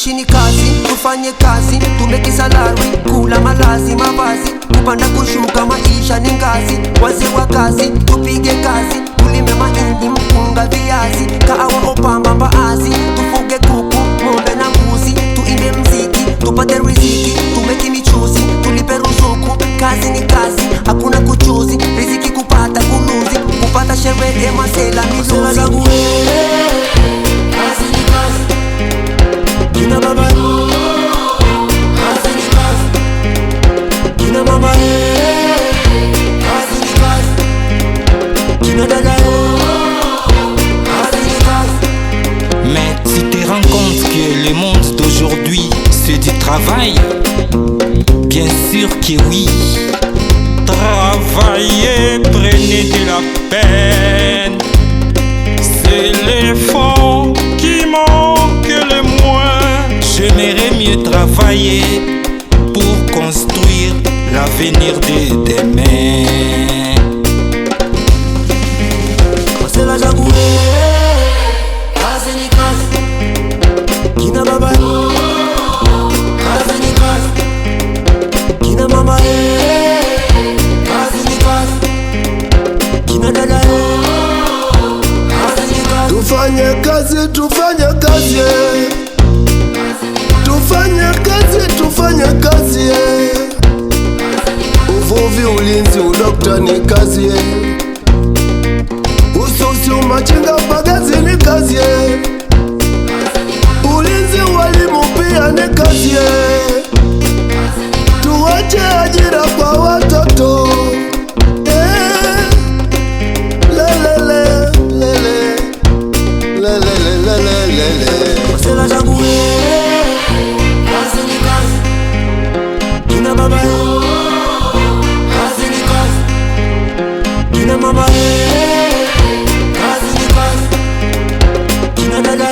kuishi ni kazi, tufanye kazi, tumeki salary, kula malazi, mavazi, kupanda kushuka, maisha ni ngazi. Wazee wa kazi, tupige kazi, tulime mahindi, mpunga, viazi, kahawa, opamba, mbaazi, tufuge kuku, ng'ombe na mbuzi, tuimbe mziki, tupate riziki, tumeki michuzi, tulipe ruzuku. Kazi ni kazi, hakuna kuchuzi, riziki kupata kuluzi, kupata sherehe, masela, miluzi. Kina baba kazi ni kazi, kina mama kazi ni kazi, kina dada kazi ni kazi. Mais tu te rends compte que le monde d'aujourd'hui c'est du travail? Bien sûr que oui. Travaillez, prenez de la peine, c'est l'effort qui manque le moins. J'aimerais mieux travailler pour construire l'avenir de demain. Masela zangu kazi ni kazi, kina baba kazi ni kazi, kina mama kazi ni kazi, kina dada kazi ni kazi. Tufanye kazi, tufanye kazi, tufanye kazi, tufanye kazi. Uvuvi, ulinzi, udokta ni kazi. Ususi, umachinga, upagazi ni kazi. Ulinzi, walimu pia ni kazi. Tuwache ajira kwa watoto. Masela zangu kazi ni kazi, kina baba kazi ni kazi, kina mama kazi ni kazi, kina dada